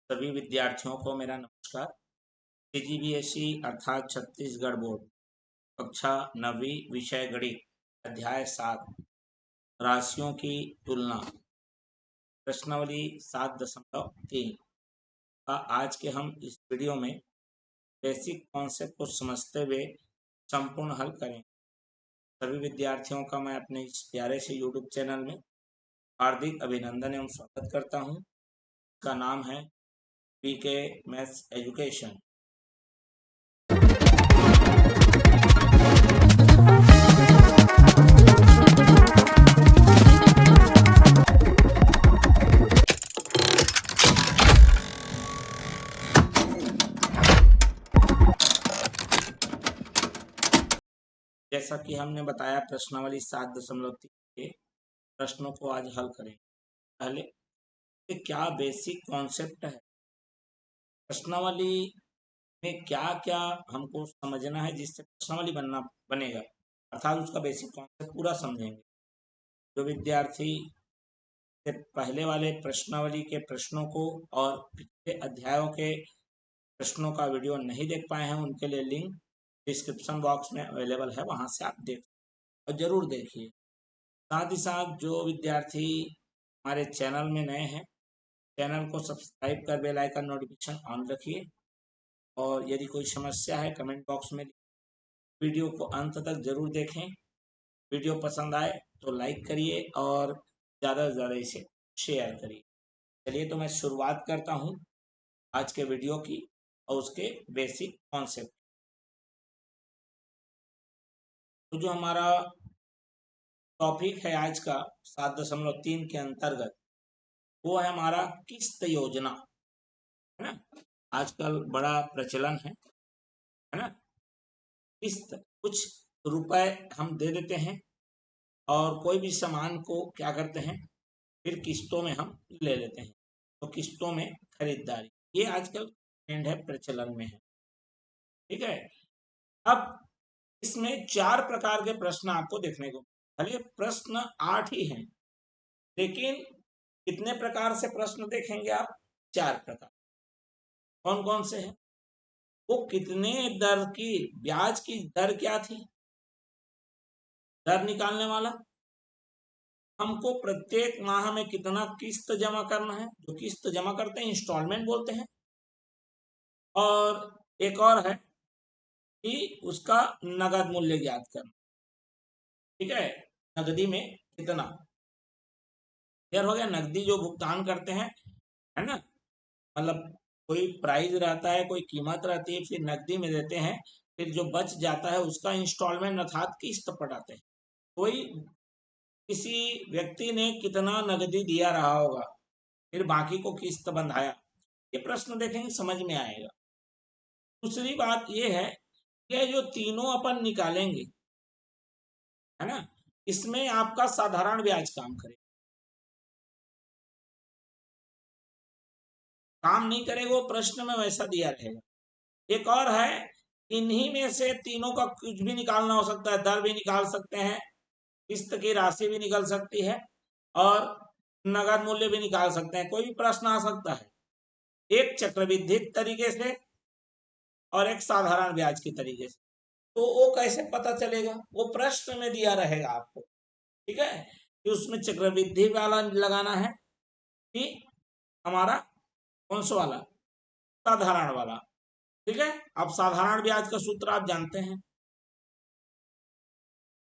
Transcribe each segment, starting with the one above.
सभी विद्यार्थियों को मेरा नमस्कार। सीजीबीएसई अर्थात छत्तीसगढ़ बोर्ड कक्षा 9वीं विषय गणित अध्याय 7 राशियों की तुलना प्रश्नावली 7.3 का आज के हम इस वीडियो में बेसिक कॉन्सेप्ट को समझते हुए संपूर्ण हल करें। सभी विद्यार्थियों का मैं अपने इस प्यारे से यूट्यूब चैनल में हार्दिक अभिनंदन एवं स्वागत करता हूं। इसका नाम है पीके मैथ्स एजुकेशन। जैसा कि हमने बताया प्रश्नावली 7.3 के प्रश्नों को आज हल करें। पहले क्या बेसिक कॉन्सेप्ट है, प्रश्नावली में क्या क्या हमको समझना है जिससे प्रश्नावली बनेगा, अर्थात उसका बेसिक कॉन्सेप्ट पूरा समझेंगे। जो विद्यार्थी से पहले वाले प्रश्नावली के प्रश्नों को और पिछले अध्यायों के प्रश्नों का वीडियो नहीं देख पाए हैं, उनके लिए लिंक डिस्क्रिप्शन बॉक्स में अवेलेबल है, वहां से आप देख और जरूर देखिए। साथ ही साथ जो विद्यार्थी हमारे चैनल में नए हैं, चैनल को सब्सक्राइब कर बेल आइकन नोटिफिकेशन ऑन रखिए और यदि कोई समस्या है कमेंट बॉक्स में। वीडियो को अंत तक जरूर देखें। वीडियो पसंद आए तो लाइक करिए और ज़्यादा से ज़्यादा इसे शेयर करिए। चलिए तो मैं शुरुआत करता हूँ आज के वीडियो की और उसके बेसिक कॉन्सेप्ट। तो जो हमारा टॉपिक है आज का 7.3 के अंतर्गत, वो है हमारा किस्त योजना, है ना। आजकल बड़ा प्रचलन है ना। किस्त, कुछ रुपए हम दे देते हैं और कोई भी सामान को क्या करते हैं, फिर किस्तों में हम ले लेते हैं। तो किस्तों में खरीदारी, ये आजकल ट्रेंड है, प्रचलन में है। ठीक है। अब इसमें 4 प्रकार के प्रश्न आपको देखने को, भले प्रश्न 8 ही हैं, लेकिन कितने प्रकार से प्रश्न देखेंगे आप? 4 प्रकार। कौन कौन से हैं? वो कितने दर की, ब्याज की दर क्या थी, दर निकालने वाला, हमको प्रत्येक माह में कितना किस्त जमा करना है, जो किस्त जमा करते हैं इंस्टॉलमेंट बोलते हैं, और एक और है कि उसका नगद मूल्य ज्ञात करना। ठीक है, नगदी में कितना, क्लियर हो गया। नगदी जो भुगतान करते हैं, है ना, मतलब कोई प्राइस रहता है, कोई कीमत रहती है, फिर नकदी में देते हैं, फिर जो बच जाता है उसका इंस्टॉलमेंट अर्थात किस्त पटाते हैं। कोई किसी व्यक्ति ने कितना नकदी दिया रहा होगा, फिर बाकी को किस्त बंधाया, ये प्रश्न देखेंगे समझ में आएगा। दूसरी बात ये है कि जो तीनों अपन निकालेंगे, है ना, इसमें आपका साधारण ब्याज काम करेगा, काम नहीं करेगा, वो प्रश्न में वैसा दिया रहेगा। एक और है, इन्हीं में से तीनों का कुछ भी निकालना हो सकता है, दर भी निकाल सकते हैं, किस्त की राशि भी निकल सकती है और नगद मूल्य भी निकाल सकते हैं। कोई भी प्रश्न आ सकता है, एक चक्रवृद्धि तरीके से और एक साधारण ब्याज की तरीके से। तो वो कैसे पता चलेगा, वो प्रश्न में दिया रहेगा आपको। ठीक है, कि उसमें चक्रवृद्धि वाला लगाना है कि हमारा कौन सा वाला, साधारण वाला। ठीक है, अब साधारण ब्याज का सूत्र आप जानते हैं,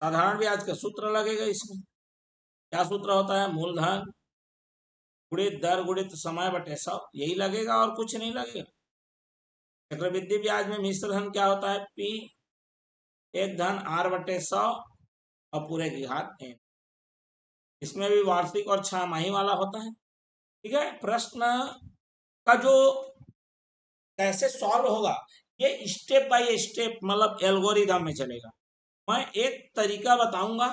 साधारण ब्याज का सूत्र लगेगा। इसमें क्या सूत्र होता है? मूलधन गुणित दर गुणित समय बटे 100, यही लगेगा और कुछ नहीं लगेगा। चक्रवृद्धि ब्याज में मिश्र धन क्या होता है? पी, एक धन आर बटे 100 और पूरे की घात n। इसमें भी वार्षिक और 6 माही वाला होता है। ठीक है, प्रश्न का जो कैसे सॉल्व होगा, ये स्टेप बाय स्टेप, मतलब एल्गोरिदम में चलेगा। मैं एक तरीका बताऊंगा,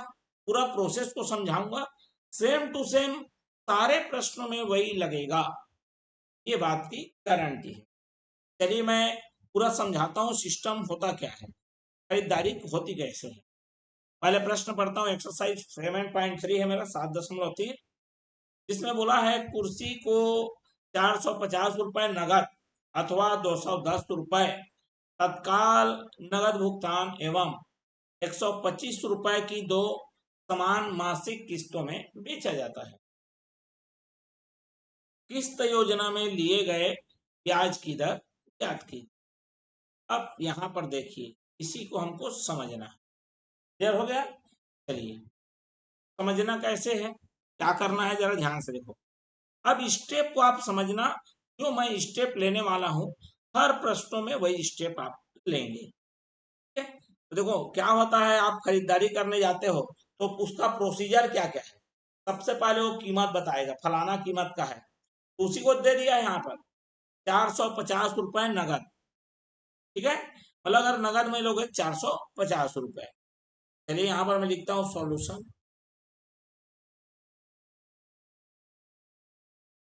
पूरा प्रोसेस को समझाऊंगा, सेम टू सेम सारे प्रश्नों में वही लगेगा, ये बात की गारंटी है। चलिए मैं पूरा समझाता हूँ सिस्टम होता क्या है, खरीदारी होती कैसे है। पहले प्रश्न पढ़ता हूँ, एक्सरसाइज 7.3 है मेरा 7.3, जिसमें बोला है कुर्सी को 450 रुपए नगद अथवा 210 रुपए तत्काल नगद भुगतान एवं 125 रुपए की दो समान मासिक किस्तों में बेचा जाता है। किस्त योजना में लिए गए ब्याज की दर ज्ञात की। अब यहां पर देखिए, इसी को हमको समझना है। क्लियर हो गया? चलिए, समझना कैसे है, क्या करना है, जरा ध्यान से देखो। अब स्टेप को आप समझना, जो मैं स्टेप लेने वाला हूं हर प्रश्नों में वही स्टेप आप लेंगे। ठीक है? तो देखो क्या होता है, आप खरीदारी करने जाते हो तो उसका प्रोसीजर क्या क्या है। सबसे पहले वो कीमत बताएगा, फलाना कीमत का है, उसी को दे दिया यहाँ पर 450 रुपए नगद। ठीक है, मतलब अगर नगद में लोगे 450 रुपए। चलिए यहाँ पर मैं लिखता हूँ सॉल्यूशन।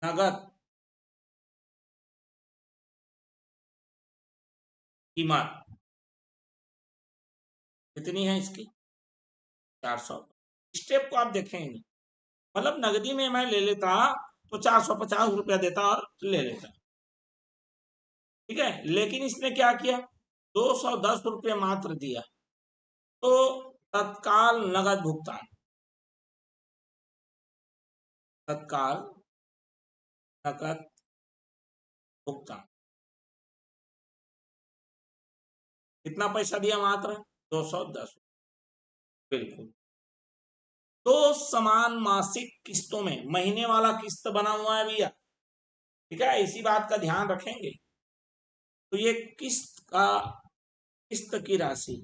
नगद कीमत कितनी है इसकी, 400। स्टेप को आप देखेंगे, मतलब नगदी में मैं ले लेता तो 450 रुपया देता और ले लेता। ठीक है, लेकिन इसने क्या किया, 210 रुपये मात्र दिया। तो तत्काल नगद भुगतान, तत्काल नगद भुगतान कितना पैसा दिया, मात्र 210। बिल्कुल। तो समान मासिक किस्तों में, महीने वाला किस्त बना हुआ है भैया। ठीक है, इसी बात का ध्यान रखेंगे। तो ये किस्त की राशि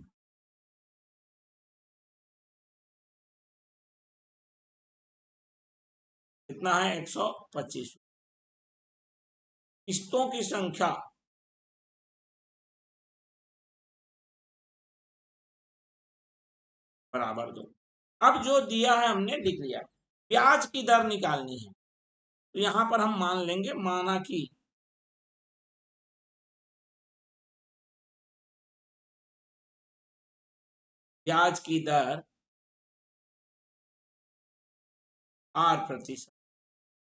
कितना है, 125। किस्तों की संख्या बराबर 2। अब जो दिया है हमने लिख लिया। ब्याज की दर निकालनी है, तो यहां पर हम मान लेंगे, माना कि ब्याज की दर 8%।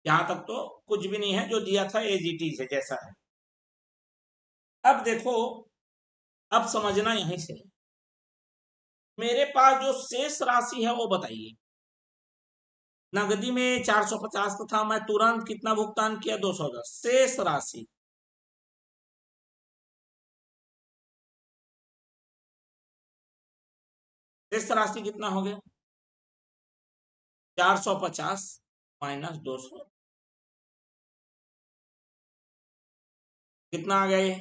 यहां तक तो कुछ भी नहीं है, जो दिया था एज इट इज है, जैसा है। अब देखो, अब समझना यहीं से, मेरे पास जो शेष राशि है वो बताइए। नगदी में 450 का था, मैं तुरंत कितना भुगतान किया, 210। शेष राशि शेष राशि कितना हो गया, 450 माइनस 200, कितना आ गया ये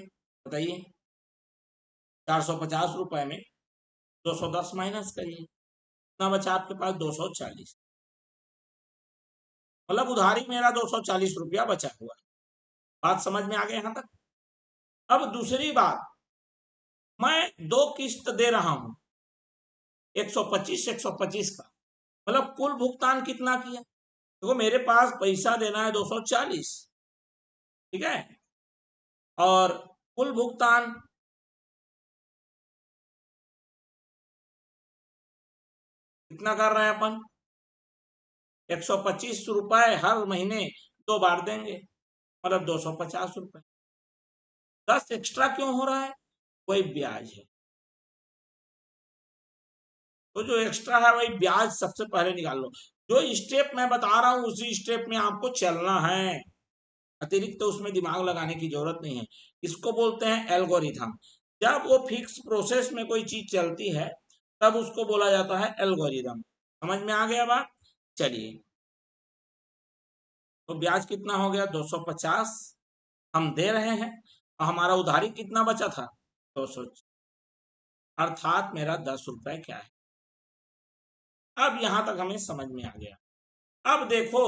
बताइए। 450 रुपए में 210 माइनस करिए, कितना बचा आपके पास, 240। मतलब उधारी मेरा 240 रुपया बचा हुआ है। बात समझ में आ गया यहां तक? अब दूसरी बात, मैं दो किस्त दे रहा हूं, 125 125 का, मतलब कुल भुगतान कितना किया। देखो मेरे पास पैसा देना है 240, ठीक है, और कुल भुगतान कितना कर रहे हैं अपन, 125 रुपए हर महीने 2 बार देंगे, मतलब 250 रुपए। 10 एक्स्ट्रा क्यों हो रहा है, वही ब्याज है। तो जो एक्स्ट्रा है वही ब्याज सबसे पहले निकाल लो। जो स्टेप मैं बता रहा हूं उसी स्टेप में आपको चलना है, अतिरिक्त तो उसमें दिमाग लगाने की जरूरत नहीं है। इसको बोलते हैं एल्गोरिथम। जब वो फिक्स प्रोसेस में कोई चीज चलती है तब उसको बोला जाता है एल्गोरिथम। समझ में आ गया बात? चलिए, तो ब्याज कितना हो गया, 250 हम दे रहे हैं, और हमारा उधारी कितना बचा था, 200, अर्थात मेरा 10 रुपए क्या है। अब यहां तक हमें समझ में आ गया। अब देखो,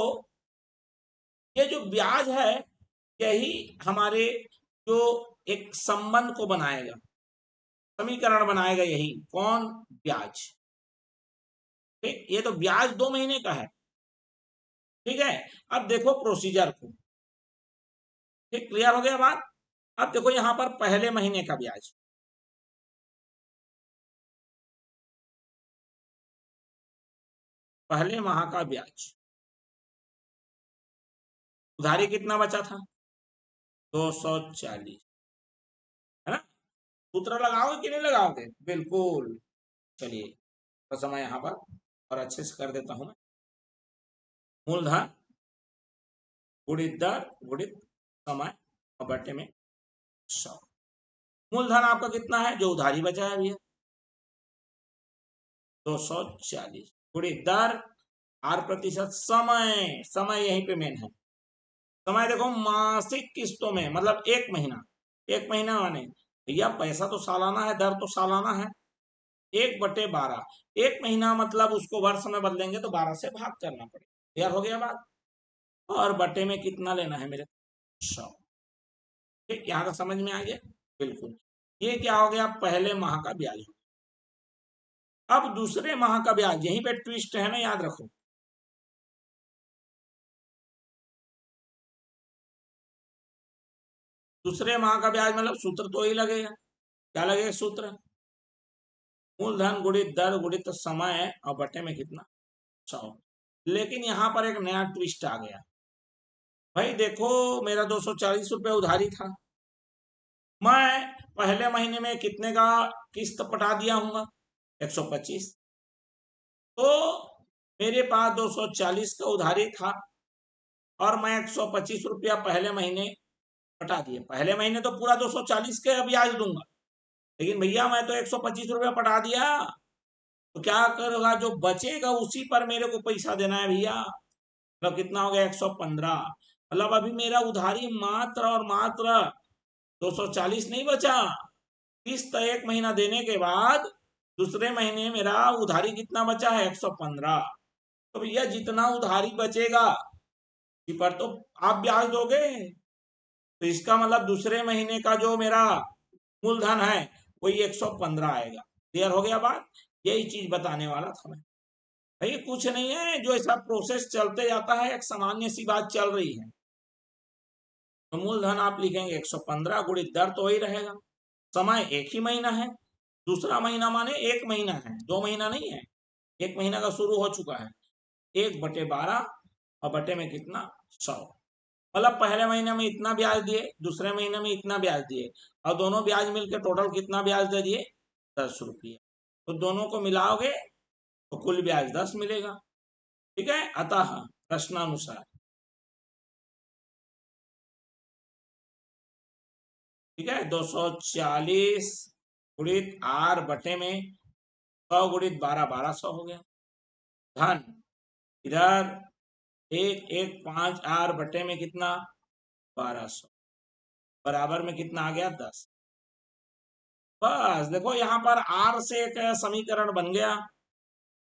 ये जो ब्याज है यही हमारे जो एक संबंध को बनाएगा, समीकरण बनाएगा, यही कौन, ब्याज। ठीक, ये तो ब्याज 2 महीने का है। ठीक है, अब देखो प्रोसीजर को। ठीक, क्लियर हो गया बात? अब देखो यहां पर पहले महीने का ब्याज, पहले माह का ब्याज, उधारी कितना बचा था, 240, है ना। सूत्र लगाओगे कि नहीं लगाओगे? बिल्कुल। चलिए तो समय यहाँ पर और अच्छे से कर देता हूं मैं। मूलधन गुणित दर गुणित समय और बटे में 100। मूलधन आपका कितना है जो उधारी बचा है भैया? 240 गुणित दर, 8%, समय, समय यहीं पे मेन है। समय देखो मासिक किस्तों में, मतलब 1 महीना, 1 महीना माने भैया पैसा तो सालाना है, दर तो सालाना है। 1/12, 1 महीना मतलब उसको वर्ष में बदलेंगे तो 12 से भाग करना पड़ेगा। यार हो गया बात। और बटे में कितना लेना है मेरे? 100। ठीक, यहाँ का समझ में आ गया? बिल्कुल। ये क्या हो गया? पहले माह का ब्याज। अब दूसरे माह का ब्याज, यहीं पे ट्विस्ट है ना, याद रखो। दूसरे माह का ब्याज मतलब सूत्र तो ही लगेगा। क्या लगेगा सूत्र? मूलधन गुणित दर गुणित समय और बटे में कितना? 100। लेकिन यहाँ पर एक नया ट्विस्ट आ गया। भाई देखो, मेरा 240 रुपये उधारी था, मैं पहले महीने में कितने का किस्त पटा दिया हूँ? 125। तो मेरे पास 240 का उधारी था और मैं 125 रुपया पहले महीने पटा दिए। पहले महीने तो पूरा 240 के ब्याज दूंगा, लेकिन भैया मैं तो 125 रुपया पटा दिया, तो क्या करेगा? जो बचेगा उसी पर मेरे को पैसा देना है भैया। मतलब कितना हो गया? 115। मतलब अभी मेरा उधारी मात्र और मात्र 240 नहीं बचा। किस्त 1 महीना देने के बाद दूसरे महीने मेरा उधारी कितना बचा है? 115। तो भैया जितना उधारी बचेगा इसी पर तो आप ब्याज दोगे। तो इसका मतलब दूसरे महीने का जो मेरा मूलधन है वही 115 आएगा। क्लियर हो गया बात? यही चीज बताने वाला था मैं। भाई कुछ नहीं है, जो ऐसा प्रोसेस चलते जाता है, एक सामान्य सी बात चल रही है। तो मूलधन आप लिखेंगे 115 गुणित दर तो वही रहेगा। समय 1 ही महीना है, दूसरा महीना माने 1 महीना है, 2 महीना नहीं है। 1 महीना का शुरू हो चुका है। 1/12 और बटे में कितना? 100। मतलब पहले महीने में इतना ब्याज दिए, दूसरे महीने में इतना ब्याज दिए, और दोनों ब्याज मिलकर टोटल कितना ब्याज दे दिए? 10 रुपये। तो दोनों को मिलाओगे तो कुल ब्याज 10 मिलेगा। ठीक है। अतः प्रश्नानुसार, ठीक है, 240 गुणित आर बटे में 100 गुणित 12, 1200 हो गया। धन इधर 115 आर बटे में कितना? 1200 बराबर में कितना आ गया? 10। बस देखो यहाँ पर आर से एक समीकरण बन गया।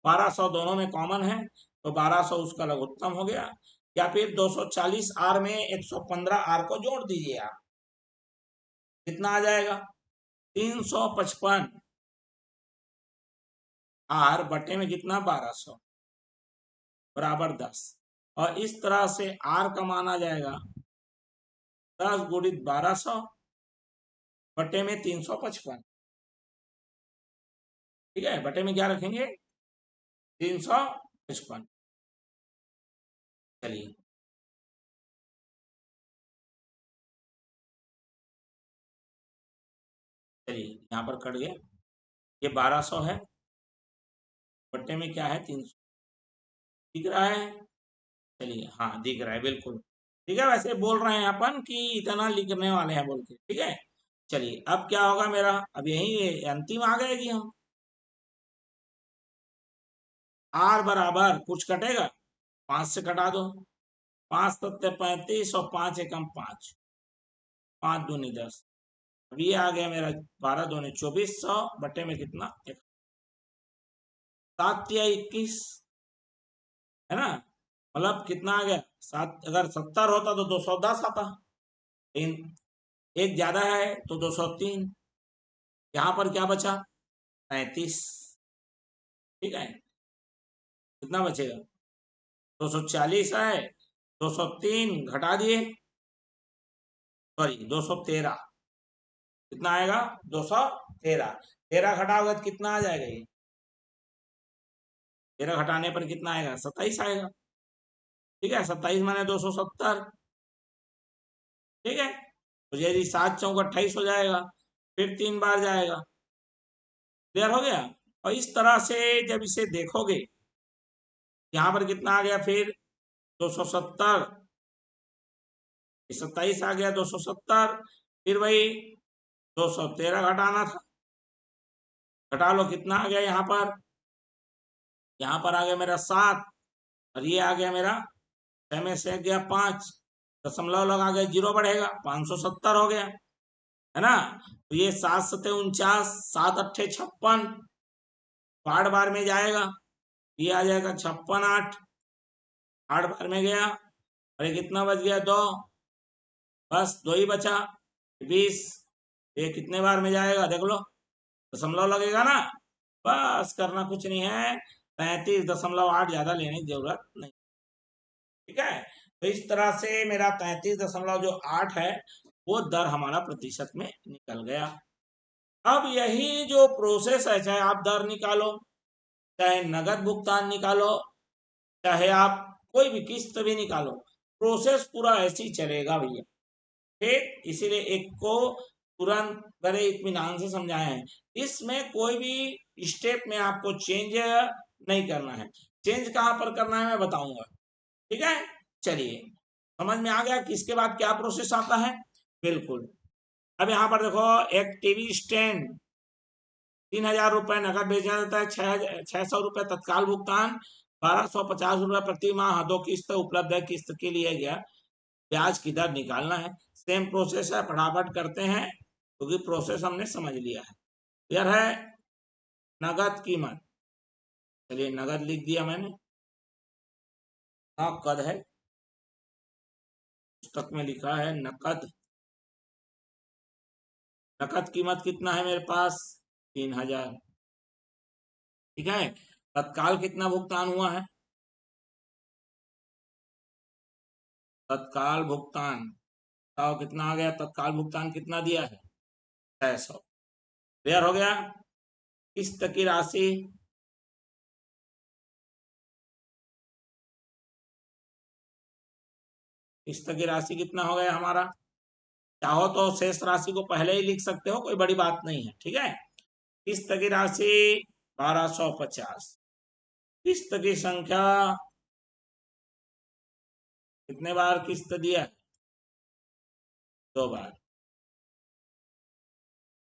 1200 दोनों में कॉमन है, तो 1200 उसका लघुत्तम हो गया। या फिर 240 आर में 115 आर को जोड़ दीजिए आप, कितना आ जाएगा? 355 आर बटे में कितना? 1200 बराबर 10। और इस तरह से आर का मान आ जाएगा 10 गुणित 1200 बटे में 355। ठीक है, बटे में क्या रखेंगे? 355। चलिए, चलिए यहाँ पर कट गया। ये 1200 है, बटे में क्या है? 300। दिख रहा है? चलिए, हाँ दिख रहा है, बिल्कुल ठीक है। वैसे बोल रहे हैं अपन कि इतना लिखने वाले हैं बोल के, ठीक है। चलिए अब क्या होगा मेरा? अब यही अंतिम आ गएगी हम। आर बराबर कुछ कटेगा? 5 से कटा दो। 5 सत्ते 35 और 5 एकम 5, 5 दूनी 10। अब ये आ गया मेरा 12 दूनी 2400 बटे में कितना? 7 या 21, है ना। मतलब कितना आ गया? 7। अगर 70 होता तो 210 आता, लेकिन एक ज्यादा है तो 203। यहाँ पर क्या बचा? 35। ठीक है, कितना बचेगा? 240 है, 203 घटा दिए, सॉरी 213। कितना आएगा? 213। 13 घटाओगे तो कितना आ जाएगा? ये 13 घटाने पर कितना आएगा? 27 आएगा। ठीक है, 27 माने 270। ठीक है, तो यदि 7 चौक 28 हो जाएगा, फिर 3 बार जाएगा। क्लियर हो गया। और इस तरह से जब इसे देखोगे, यहाँ पर कितना आ गया फिर 270, 27 आ गया 270, फिर वही 213 घटाना था, घटा लो कितना आ गया यहाँ पर आ गया मेरा 7, और ये आ गया मेरा 6 में से गया 5, दशमलव लगा गया, 0 बढ़ेगा, 570 हो गया, है ना। तो ये 7 सत्ते 49, 7 अट्ठे 56, 8 बार में जाएगा, ये आ जाएगा 56 8, 8 बार में गया, अरे कितना बच गया 2, बस 2 ही बचा, 20, ये कितने बार में जाएगा देख लो, दशमलव लगेगा ना, बस करना कुछ नहीं है, 33.8, ज्यादा लेने की जरूरत नहीं। ठीक है, तो इस तरह से मेरा 33.8 है वो दर हमारा प्रतिशत में निकल गया। अब यही जो प्रोसेस है, चाहे आप दर निकालो, चाहे नगद भुगतान निकालो, चाहे आप कोई भी किस्त भी निकालो, प्रोसेस पूरा ऐसे ही चलेगा भैया। ठीक, इसीलिए एक को तुरंत बड़े इत्मीनान से समझाए हैं, इसमें कोई भी स्टेप में आपको चेंज नहीं करना है। चेंज कहाँ पर करना है मैं बताऊंगा। ठीक है, चलिए समझ में आ गया कि इसके बाद क्या प्रोसेस आता है। बिल्कुल, अब यहाँ पर देखो, एक टीवी स्टैंड 3000 रुपए नगद बेचा जाता है, 600 रुपए तत्काल भुगतान, 1250 रुपए प्रति माह 2 किस्त उपलब्ध है, किस्त के लिए गया ब्याज की दर निकालना है। सेम प्रोसेस है, फटाफट करते हैं क्योंकि प्रोसेस हमने समझ लिया है। क्लियर है। नगद कीमत, चलिए नगद लिख दिया मैंने, नकद है, पुस्तक में लिखा है नकद। नकद कीमत कितना है मेरे पास 3000। ठीक है, तत्काल कितना भुगतान हुआ है, तत्काल भुगतान बताओ कितना आ गया, तत्काल भुगतान कितना दिया है 600। क्लियर हो गया। किस्त की राशि, किस्त की राशि कितना हो गया हमारा, चाहो तो शेष राशि को पहले ही लिख सकते हो, कोई बड़ी बात नहीं है। ठीक है, किस्त की राशि 1250, किस्त की संख्या, कितने बार किस्त दिया, 2 बार।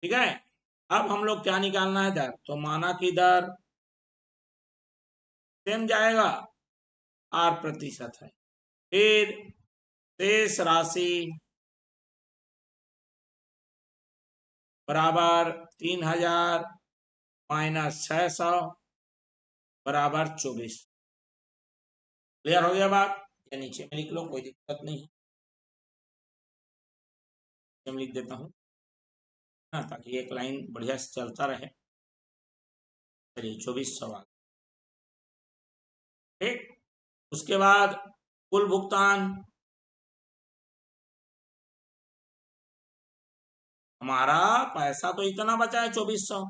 ठीक है, अब हम लोग क्या निकालना है दर, तो माना की दर सेम जाएगा, 8% है, फिर शेष राशि बराबर 3000 माइनस 600 बराबर 24। क्लियर हो गया बात, या नीचे में लिख लो, कोई दिक्कत नहीं है, मैं लिख देता हूँ ना, ताकि एक लाइन बढ़िया से चलता रहे। चलिए 2400 आ, ठीक। उसके बाद कुल भुगतान, हमारा पैसा तो इतना बचा है 2400,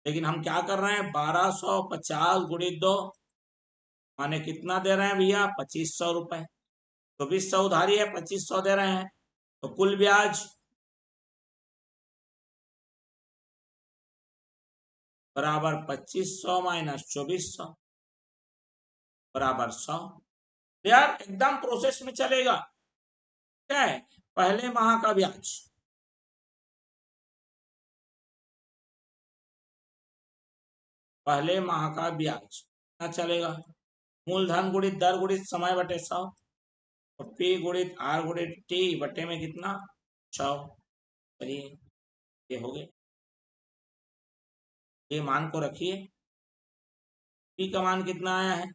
लेकिन हम क्या कर रहे हैं 1250 गुणित 2 माने कितना दे रहे हैं भैया 2500 रुपए, 2400 उधारी है, 2500 दे रहे हैं, तो कुल ब्याज बराबर 2500 माइनस 2400 बराबर 100। यार एकदम प्रोसेस में चलेगा। क्या है, पहले माह का ब्याज, पहले माह का ब्याज क्या चलेगा, मूलधन गुणित दर गुणित समय बटे 100, और पी गुणित आर गुणित टी बटे में कितना 100। चलिए ये हो गए, ये मान को रखिए, पी का मान कितना आया है,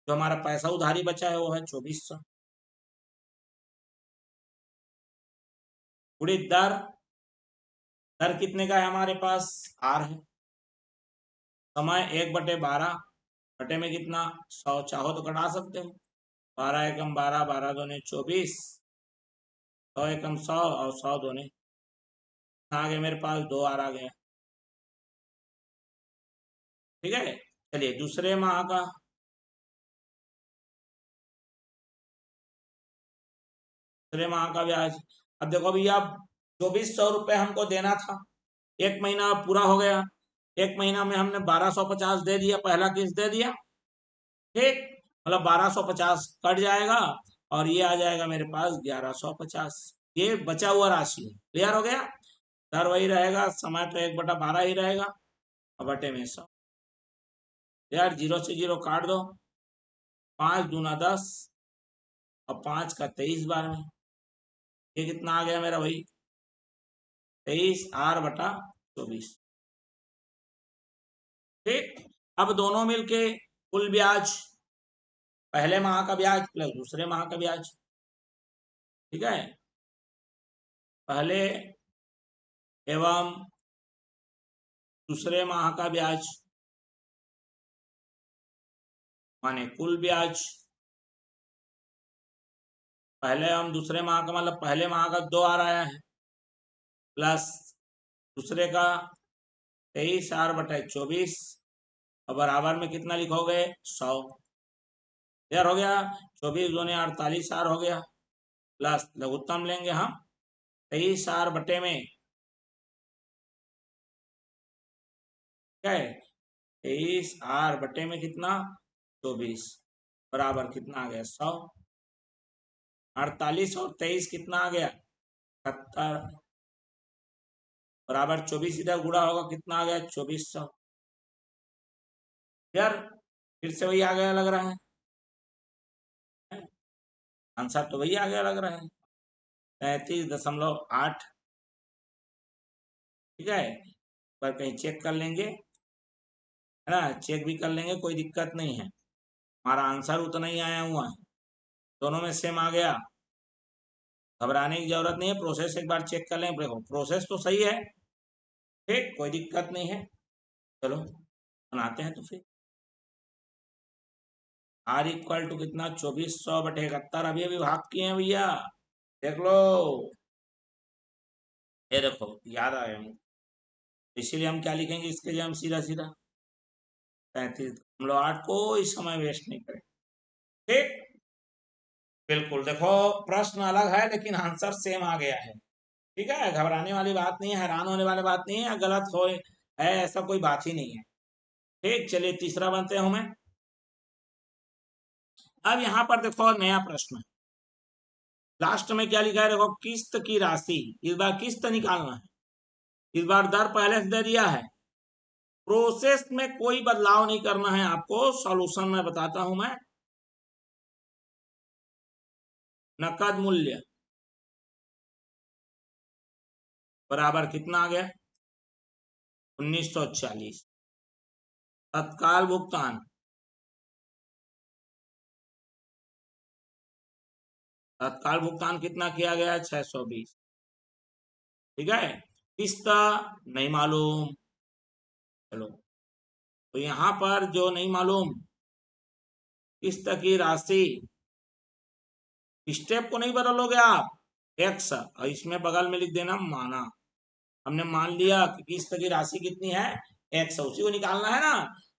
जो हमारा पैसा उधारी बचा है वो है 2400, गुणित दर, दर कितने का है हमारे पास आर है, समय 1/12 बटे में कितना 100, चाहो तो घटा सकते हो, 12 एकम 12, 12 दूने 24, 100 एकम 100 और 100 दूने आ गए मेरे पास 2 आर आ गया। ठीक है, चलिए दूसरे माह का, दूसरे माह का ब्याज, अब देखो भैया ₹2400 हमको देना था, एक महीना पूरा हो गया, एक महीना में हमने 1250 दे दिया, पहला किस्त दे दिया, ठीक, मतलब 1250 कट जाएगा और ये आ जाएगा मेरे पास 1150, ये बचा हुआ राशि है। क्लियर हो गया? दर वही रहेगा, समय तो 1/12 ही रहेगा और बटे में 100। यार 0 से 0 काट दो, 5 दूना 10 और 5 का 23 बार में, ये कितना आ गया मेरा भाई? 23R/24। ठीक, अब दोनों मिलके कुल ब्याज, पहले माह का ब्याज प्लस दूसरे माह का ब्याज, ठीक है, पहले एवं दूसरे माह का ब्याज माने कुल ब्याज, पहले एवं दूसरे माह का मतलब पहले माह का 2 आ रहा है प्लस दूसरे का 23R/24 और बराबर में कितना लिखोगे? 100। क्लियर हो गया? 24 दूनी 48R हो गया, प्लस लघुत्तम लेंगे हम 23R बटे में क्या है? 23R बटे में कितना? 24 बराबर कितना आ गया? 100। 48 और 23 कितना आ गया? 70 बराबर 24 इधर गुणा होगा, कितना आ गया? 2400। यार फिर से वही आ गया लग रहा है, आंसर तो वही आ गया लग रहा है, 33.8। ठीक है, पर कहीं चेक कर लेंगे, है ना, चेक भी कर लेंगे, कोई दिक्कत नहीं है, हमारा आंसर उतना ही आया हुआ है, दोनों में सेम आ गया, घबराने की जरूरत नहीं है, प्रोसेस एक बार चेक कर लें, देखो प्रोसेस तो सही है, ठीक, कोई दिक्कत नहीं है। चलो बनाते हैं तो फिर R = कितना? 2400/71, अभी अभी भाग किए हैं भैया, देख लो, ये देखो याद आया मुझे, इसीलिए हम क्या लिखेंगे इसके लिए, हम सीधा सीधा 33, हम लोग 8 कोई समय वेस्ट नहीं करें, ठीक, बिल्कुल, देखो प्रश्न अलग है लेकिन आंसर सेम आ गया है, ठीक है, घबराने वाली बात नहीं है, हैरान होने वाली बात नहीं है, गलत हो है ऐसा कोई बात ही नहीं है, ठीक, चलिए तीसरा बनते हैं हमें। अब यहाँ पर देखो नया प्रश्न है, लास्ट में क्या लिखा है, देखो किस्त की राशि, इस बार किस्त निकालना है, इस बार दर पहले से दे दिया है, प्रोसेस में कोई बदलाव नहीं करना है आपको, सॉल्यूशन में बताता हूं मैं। नकद मूल्य बराबर कितना आ गया? 1940। तत्काल भुगतान, तत्काल भुगतान कितना किया गया? 620। ठीक है, किस्त नहीं मालूम, चलो तो यहां पर जो नहीं मालूम किस्त की राशि, स्टेप को नहीं बदलोगे आप, एक्स और इसमें बगल में लिख देना माना, हमने मान लिया कि किस्त की राशि कितनी है? एक्स, उसी को निकालना है ना,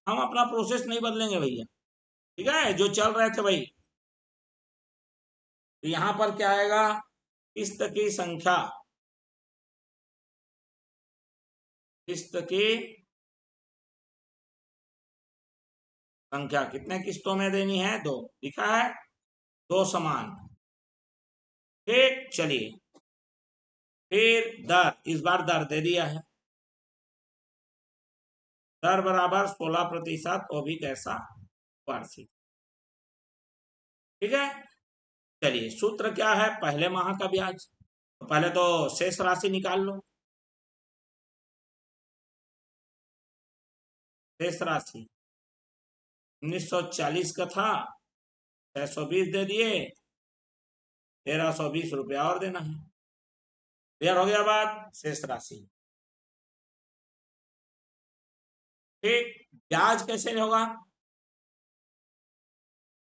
हम अपना प्रोसेस नहीं बदलेंगे भैया, ठीक है, जो चल रहे थे भाई, तो यहां पर क्या आएगा? किस्त की संख्या, किस्त की संख्या कितने किस्तों में देनी है? 2 लिखा है, 2 समान, ठीक, चलिए फिर दर, इस बार दर दे दिया है, दर बराबर 16%, वो भी कैसा? वार्षिक, ठीक है, चलिए सूत्र क्या है? पहले माह का ब्याज, तो पहले तो शेष राशि निकाल लो, शेष राशि 1940 का था, 620 दे दिए, 1320 रुपया और देना है, क्लियर हो गया बात? शेष राशि, ठीक, ब्याज कैसे होगा?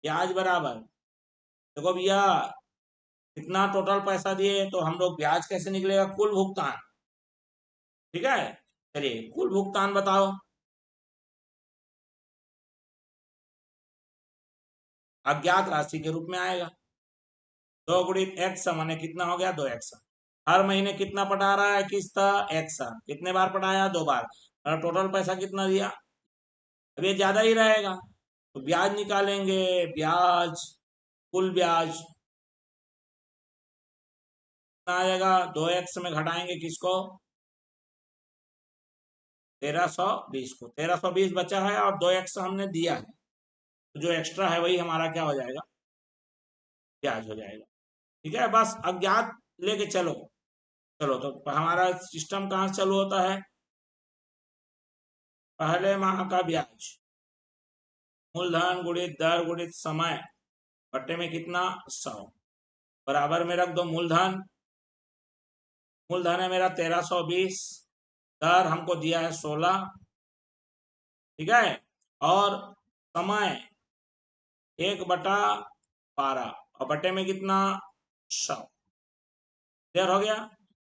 ब्याज बराबर, देखो भैया कितना टोटल पैसा दिए, तो हम लोग ब्याज कैसे निकलेगा? कुल भुगतान, ठीक है, चलिए कुल भुगतान बताओ, अज्ञात राशि के रूप में आएगा, 2 × x माने कितना हो गया? 2x, हर महीने कितना पटा रहा है किस्त एक्स, कितने बार पटाया 2 बार, और टोटल पैसा कितना दिया, अब ये ज्यादा ही रहेगा तो ब्याज निकालेंगे, ब्याज कुल ब्याज कितना आएगा, 2x में घटाएंगे किसको, 1320 को, 1320 बचा है और 2x हमने दिया है, तो जो एक्स्ट्रा है वही हमारा क्या हो जाएगा, ब्याज हो जाएगा। ठीक है, बस अज्ञात लेके चलो। चलो तो हमारा सिस्टम कहाँ से चालू होता है, पहले माह का ब्याज मूलधन गुणित दर गुणित समय बट्टे में कितना 100, बराबर में रख दो मूलधन, मूलधन है मेरा 1320, दर हमको दिया है 16, ठीक है, और समय 1/12 और बट्टे में कितना 100, क्लियर हो गया।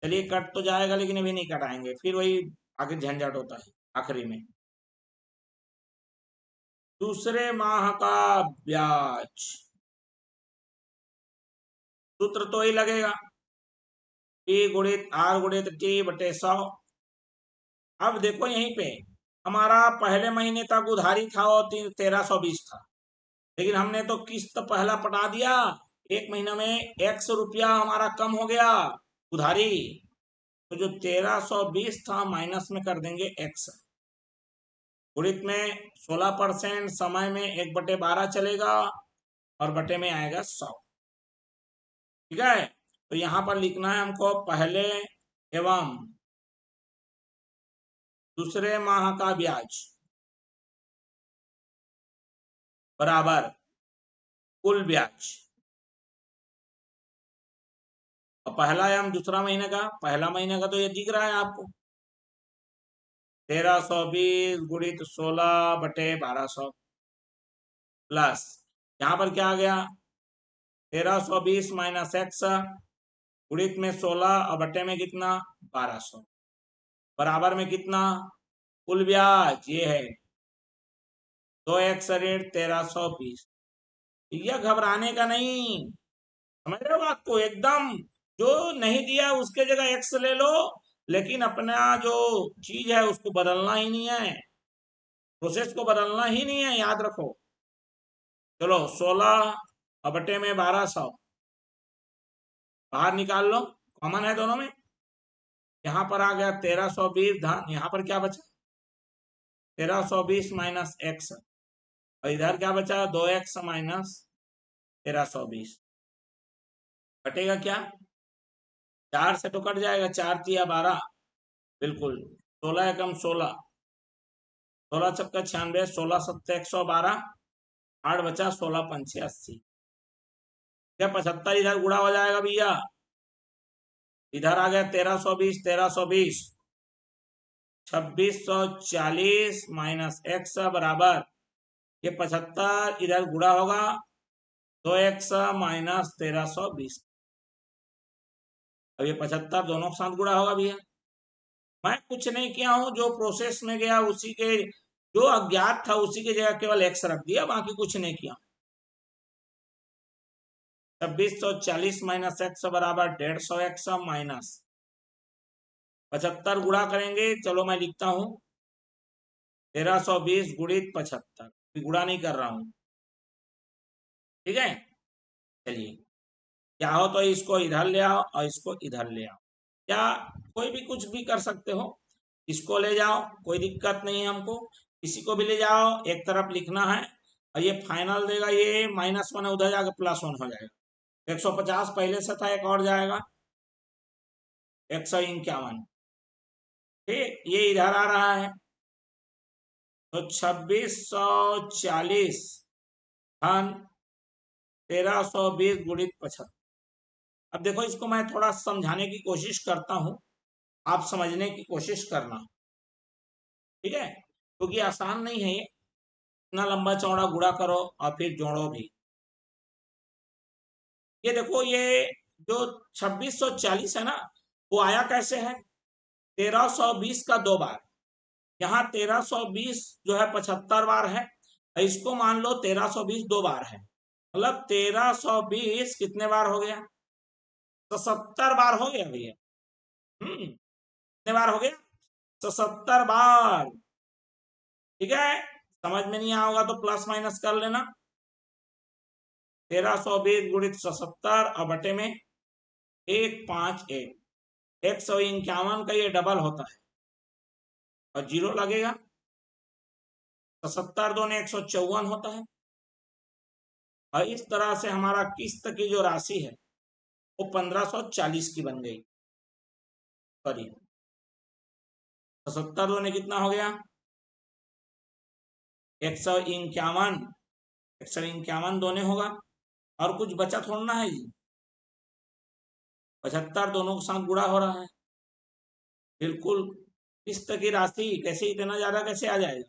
चलिए कट तो जाएगा लेकिन अभी नहीं कटाएंगे, फिर वही आगे झंझट होता है आखिरी में। दूसरे माह का ब्याज, सूत्र तो ही लगेगा, P गुणित R गुणित T बटे 100। अब देखो यहीं पे हमारा पहले महीने तक उधारी था और 1320 था, लेकिन हमने तो किस्त पहला पटा दिया, एक महीना में x रुपया हमारा कम हो गया उधारी, तो जो 1320 था माइनस में कर देंगे x, गुणित में 16%, समय में 1/12 चलेगा और बटे में आएगा 100, ठीक है। तो यहाँ पर लिखना है हमको पहले एवं दूसरे माह का ब्याज बराबर कुल ब्याज, और पहला एवं दूसरा महीने का, पहला महीने का तो ये दिख रहा है आपको 1320 गुणित 16/1200 प्लस यहाँ पर क्या आ गया 1320 माइनस एक्स गुणित में 16 और बटे में कितना 1200, बराबर में कितना कुल ब्याज ये है 2x रेट 1320। यह घबराने का नहीं, समझ रहे हो बात को एकदम, जो नहीं दिया उसके जगह x ले लो, लेकिन अपना जो चीज है उसको बदलना ही नहीं है, प्रोसेस को बदलना ही नहीं है, याद रखो। चलो 16 और बटे में 1200 बाहर निकाल लो, कॉमन है दोनों में, यहाँ पर आ गया 1320 धान, यहाँ पर क्या बचा 1320 माइनस एक्स, और इधर क्या बचा 2x माइनस 1320, कटेगा क्या 4 से तो कट जाएगा, 4 तिया 12, बिल्कुल 16 एकम 16, 16 छक्का 96, 16 सत्ते 112, 8 बचा 16 पंचे 80, क्या 75 इधर गुणा हो जाएगा भैया, इधर आ गया 1320 1320, 2640 माइनस एक्स बराबर ये 75 इधर गुणा होगा 2x माइनस 1320, अब ये 75 दोनों के साथ गुणा होगा भैया। मैं कुछ नहीं किया हूं, जो प्रोसेस में गया उसी के, जो अज्ञात था उसी की जगह केवल x रख दिया, बाकी कुछ नहीं किया। 2640 माइनस एक्स बराबर 150x माइनस 75 गुणा करेंगे, चलो मैं लिखता हूं 1320 गुणित 75, गुणा नहीं कर रहा हूं, ठीक है। चलिए चाहो तो इसको इधर ले आओ और इसको इधर ले आओ, या कोई भी कुछ भी कर सकते हो, इसको ले जाओ कोई दिक्कत नहीं है हमको, इसी को भी ले जाओ, एक तरफ लिखना है, और ये फाइनल देगा ये -1 है, उधर जाकर +1 हो जाएगा, 150 पहले से था, एक और जाएगा 151, ठीक, ये इधर आ रहा है, तो 2640 धन 1320 गुणित 75। अब देखो इसको मैं थोड़ा समझाने की कोशिश करता हूं, आप समझने की कोशिश करना, ठीक है, क्योंकि तो आसान नहीं है ये, इतना लंबा चौड़ा गुणा करो और फिर जोड़ो भी। ये देखो ये जो 2640 है ना, वो आया कैसे है 1320 का 2 बार, यहाँ 1320 जो है 75 बार है, इसको मान लो 1320 2 बार है, मतलब 1320 कितने बार हो गया, तो 70 बार हो गया भैया, कितने बार हो गया? 77 बार। ठीक है, समझ में नहीं आया होगा तो प्लस माइनस कर लेना। 1320 गुणित 77 और बटे में 151। 151 का ये डबल होता है और जीरो लगेगा। 77 दूनी 154 होता है। और इस तरह से हमारा किस्त की जो राशि है वो 1540 की बन गई। सॉरी, 77 दूनी कितना हो गया? 151। 151 दोने होगा और कुछ बचा थोड़ा ना है जी। 75 दोनों के साथ गुणा हो रहा है। बिल्कुल, किस्त की राशि कैसे इतना ज्यादा कैसे आ जाएगा?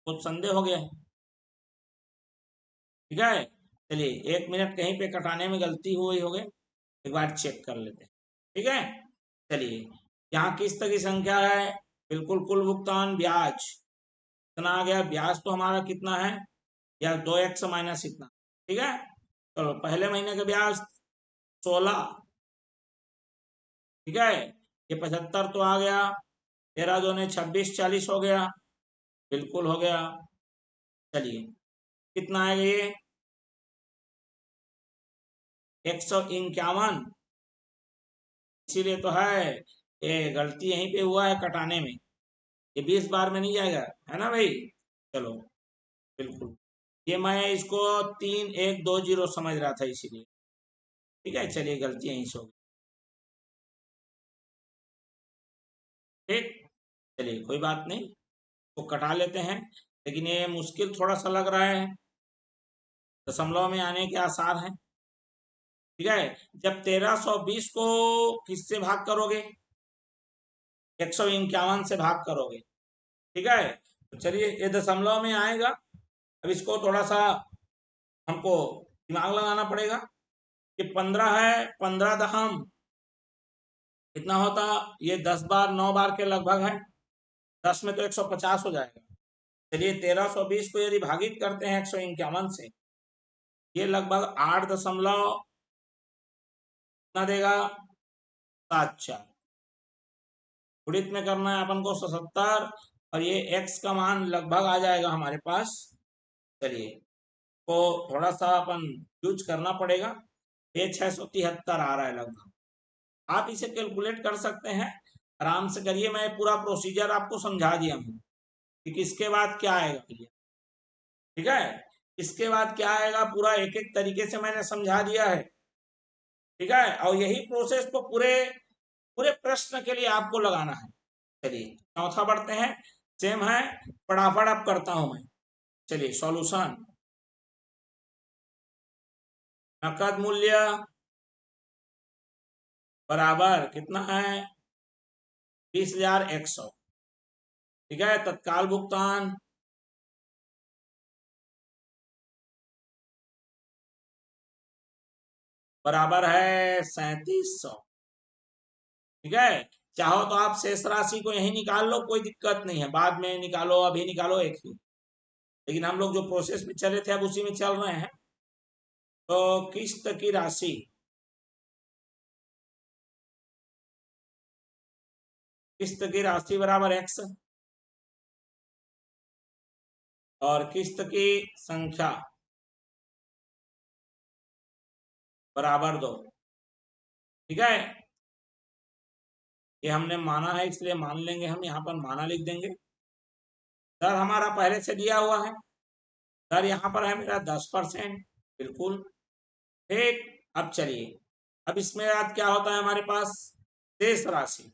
कुछ संदेह हो गया? ठीक है, चलिए 1 मिनट कहीं पे कटाने में गलती हुई हो गई, एक बार चेक कर लेते हैं। ठीक है, चलिए यहाँ किस्त की संख्या है, बिल्कुल कुल भुगतान ब्याज कितना आ गया? ब्याज तो हमारा कितना है या 2x माइनस इतना। ठीक है, चलो पहले महीने का ब्याज 16। ठीक है, ये 75 तो आ गया। 13 दूने 26, 40 हो गया। बिल्कुल हो गया। चलिए कितना आएगा ये? 151। इसीलिए तो है ये गलती यहीं पे हुआ है कटाने में। ये 20 बार में नहीं जाएगा, है ना भाई? चलो बिल्कुल, ये मैं इसको 3120 समझ रहा था इसीलिए। ठीक है, चलिए गलती यहीं से हो गई। ठीक, चलिए कोई बात नहीं, तो कटा लेते हैं। लेकिन ये मुश्किल थोड़ा सा लग रहा है, दशमलव में आने के आसार हैं। ठीक है, जब 1320 को किससे भाग करोगे? 151 से भाग करोगे। ठीक है, तो चलिए ये दशमलव में आएगा। अब इसको थोड़ा सा हमको दिमाग लगाना पड़ेगा कि 15 है, 15 दशम कितना होता? ये 10 बार 9 बार के लगभग है। 10 में तो 150 हो जाएगा। चलिए 1320 को यदि भागित करते हैं 151 से, ये लगभग 8 दशमलव कितना देगा? 74। गुणित में करना है अपन को 77 और ये x का मान लगभग आ जाएगा हमारे पास। चलिए तो थोड़ा सा अपन यूज करना पड़ेगा। ये 673 आ रहा है लगभग। आप इसे कैलकुलेट कर सकते हैं, आराम से करिए। मैं पूरा प्रोसीजर आपको समझा दिया हूँ कि किसके बाद क्या आएगा भैया। ठीक है, इसके बाद क्या आएगा पूरा एक एक तरीके से मैंने समझा दिया है। ठीक है, और यही प्रोसेस को पूरे पूरे प्रश्न के लिए आपको लगाना है। चलिए चौथा बढ़ते हैं, सेम है, फटाफट अब करता हूं मैं। चलिए सॉल्यूशन। नकद मूल्य बराबर कितना है? 20,100। ठीक है, तत्काल भुगतान बराबर है 3700। ठीक है, चाहो तो आप शेष राशि को यही निकाल लो, कोई दिक्कत नहीं है, बाद में निकालो अभी निकालो एक ही। लेकिन हम लोग जो प्रोसेस में चले थे अब उसी में चल रहे हैं। तो किस्त की राशि किस्त की राशि बराबर x और किस्त की संख्या बराबर 2। ठीक है, ये हमने माना है इसलिए मान लेंगे, हम यहाँ पर माना लिख देंगे। दर हमारा पहले से दिया हुआ है, दर यहाँ पर है मेरा 10%। बिल्कुल ठीक। अब चलिए, अब इसमें आज क्या होता है हमारे पास? शेष राशि।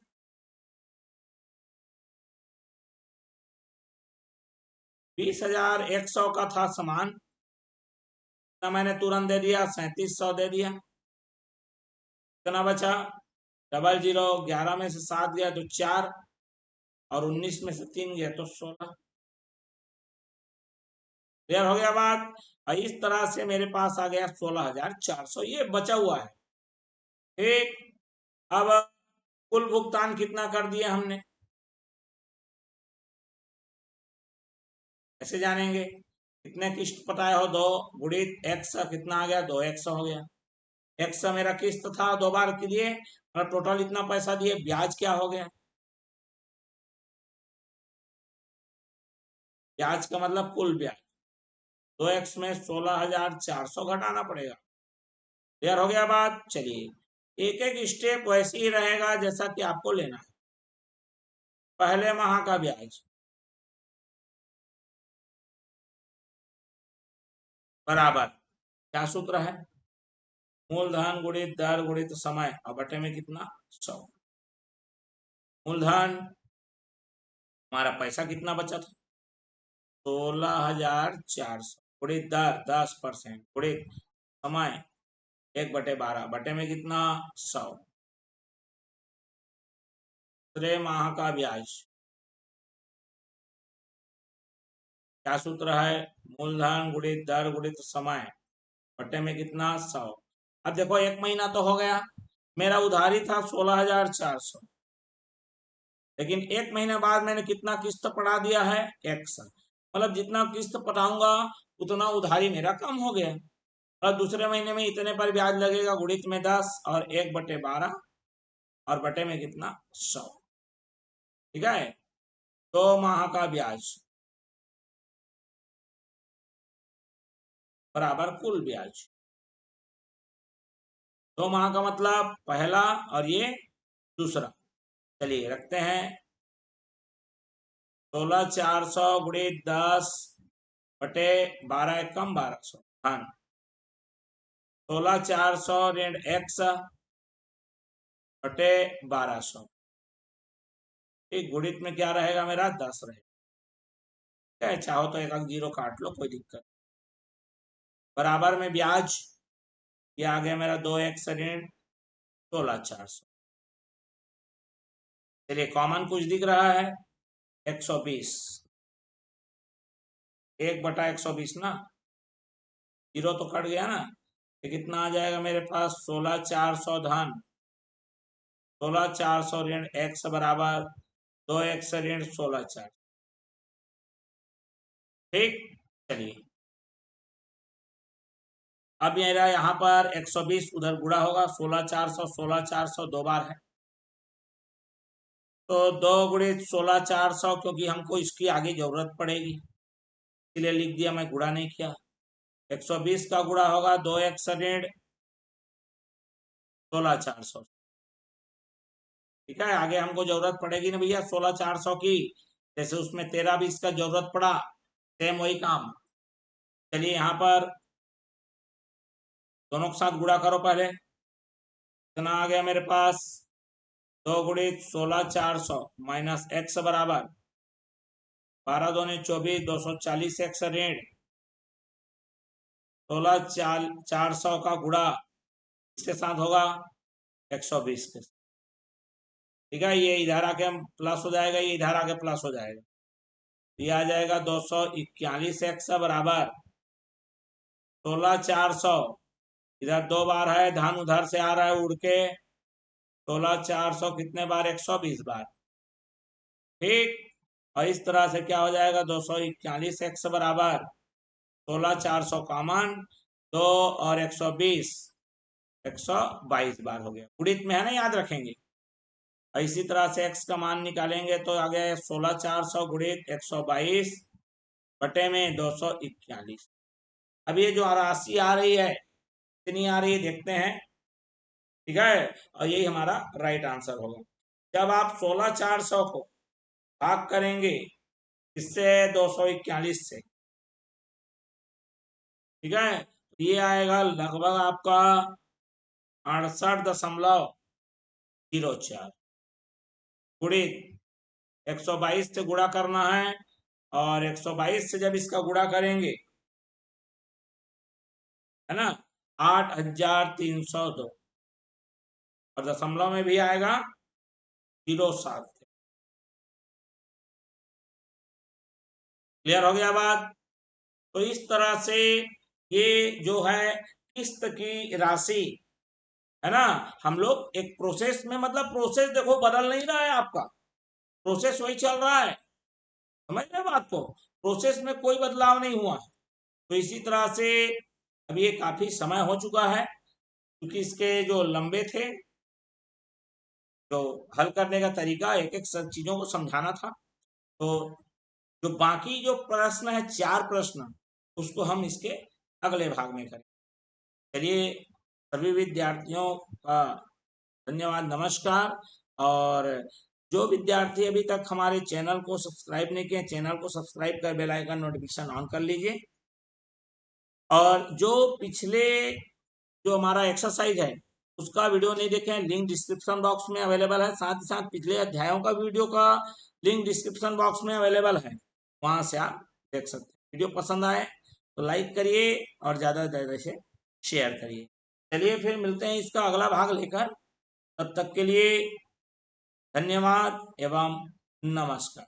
20,100 का था सामान, तो मैंने तुरंत दे दिया, 3700 दे दिया। कितना बचा? डबल जीरो, 11 में से 7 गया तो 4 और 19 में से 3 गया तो 16। क्लियर हो गया बात? और इस तरह से मेरे पास आ गया 16,400, ये बचा हुआ है। ठीक, अब कुल भुगतान कितना कर दिया हमने, कैसे जानेंगे? कितने किस्त पता है? हो 2 गुणित x कितना आ गया? 2x हो गया। x मेरा किस्त था 2 बार के लिए, और टोटल इतना पैसा दिए, ब्याज क्या हो गया? ब्याज का मतलब कुल ब्याज, 2x में 16,400 घटाना पड़ेगा। क्लियर हो गया बात? चलिए एक एक स्टेप वैसे ही रहेगा जैसा कि आपको लेना है। पहले माह का ब्याज बराबर क्या सूत्र है? मूलधन गुणित दर गुणित समय और बटे में कितना? 100। मूलधन हमारा पैसा कितना बचा था? 16,400 गुणित दर 10% गुणित समय 1/12 बटे में कितना? 100। दूसरे माह का ब्याज क्या सूत्र है? मूलधन गुणित दर गुणित समय बटे में कितना? 100। अब देखो एक महीना तो हो गया, मेरा उधारी था 16,400, लेकिन एक महीने बाद मैंने कितना किस्त पड़ा दिया है? 100। मतलब जितना किस्त पटाऊंगा उतना उधारी मेरा कम हो गया। और दूसरे महीने में इतने पर ब्याज लगेगा, गुणित में 10 और 1/12 और बटे में कितना? 100। ठीक है, 2 माह का ब्याज बराबर कुल ब्याज। 2 माह का मतलब पहला और ये दूसरा। चलिए रखते हैं 16,400 गुणित 10 बटे 12 एकम 1200 धन 16,400 ऋण x बटे 1200। ठीक, गुणित में क्या रहेगा मेरा? 10 रहेगा। चाहो तो एक अंक जीरो काट लो, कोई दिक्कत। बराबर में ब्याज ये आ गया मेरा 2x ऋण 16,400। चलिए कॉमन कुछ दिख रहा है? 120, 1/120 ना, जीरो तो कट गया ना, तो कितना आ जाएगा मेरे पास? 16,400 धन 16,400 ऋण x बराबर 2x ऋण 16,400। ठीक, चलिए अब मेरा यहाँ पर 120 उधर गुणा होगा, 16,400 16,400 दो बार है, तो 2 गुणित 16,400, क्योंकि हमको इसकी आगे जरूरत पड़ेगी इसलिए लिख दिया, मैं गुणा नहीं किया। 120 का गुणा होगा 2x ऋण 16,400। ठीक है, आगे हमको जरूरत पड़ेगी ना भैया 16,400 की, जैसे उसमें 13-20 का जरूरत पड़ा, सेम वही काम। चलिए यहाँ पर दोनों के साथ गुणा करो पहले, कितना आ गया मेरे पास? 2 गुणित 16,400 माइनस x बराबर 12 दूनी 24 240 x ऋण 16,400 का गुणा इसके साथ होगा 120 के। ठीक है, ये इधर आके प्लस हो जाएगा, ये इधर आके प्लस हो जाएगा, ये आ जाएगा 241 x बराबर 16,400, इधर दो बार है, धन उधर से आ रहा है उड़ के, 16,400 कितने बार? 120 बार। ठीक, और इस तरह से क्या हो जाएगा? 241 x बराबर 16,400 कॉमन, 2 और 120 122 बार हो गया, गुणित में है ना, याद रखेंगे। और इसी तरह से x का मान निकालेंगे तो आ गया 16,400 गुणित 122 बटे में 241। अब ये जो राशि आ रही है कितनी आ रही है देखते हैं। ठीक है, और यही हमारा राइट आंसर होगा। जब आप 16,400 को भाग करेंगे इससे 241 से, ठीक है, ये आएगा लगभग आपका 68.04 गुणित 122 से गुणा करना है, और 122 से जब इसका गुणा करेंगे है ना 8,302, और दशमलव में भी आएगा 07। क्लियर हो गया बात? तो इस तरह से ये जो है किस्त की राशि है ना, हम लोग एक प्रोसेस में, मतलब प्रोसेस देखो बदल नहीं रहा है आपका, प्रोसेस वही चल रहा है, समझ रहे बात को? प्रोसेस में कोई बदलाव नहीं हुआ। तो इसी तरह से अब ये काफी समय हो चुका है, क्योंकि इसके जो लंबे थे जो हल करने का तरीका, एक एक सब चीजों को समझाना था। तो जो बाकी जो प्रश्न है, 4 प्रश्न, उसको हम इसके अगले भाग में करें। चलिए, सभी विद्यार्थियों का धन्यवाद, नमस्कार। और जो विद्यार्थी अभी तक हमारे चैनल को सब्सक्राइब नहीं किए, चैनल को सब्सक्राइब कर बेल आइकन नोटिफिकेशन ऑन कर लीजिए। और जो पिछले जो हमारा एक्सरसाइज है उसका वीडियो नहीं देखे हैं, लिंक डिस्क्रिप्शन बॉक्स में अवेलेबल है। साथ ही साथ पिछले अध्यायों का वीडियो का लिंक डिस्क्रिप्शन बॉक्स में अवेलेबल है, वहां से आप देख सकते हैं। वीडियो पसंद आए तो लाइक करिए और ज़्यादा से ज़्यादा से शेयर करिए। चलिए फिर मिलते हैं इसका अगला भाग लेकर। तब तक के लिए धन्यवाद एवं नमस्कार।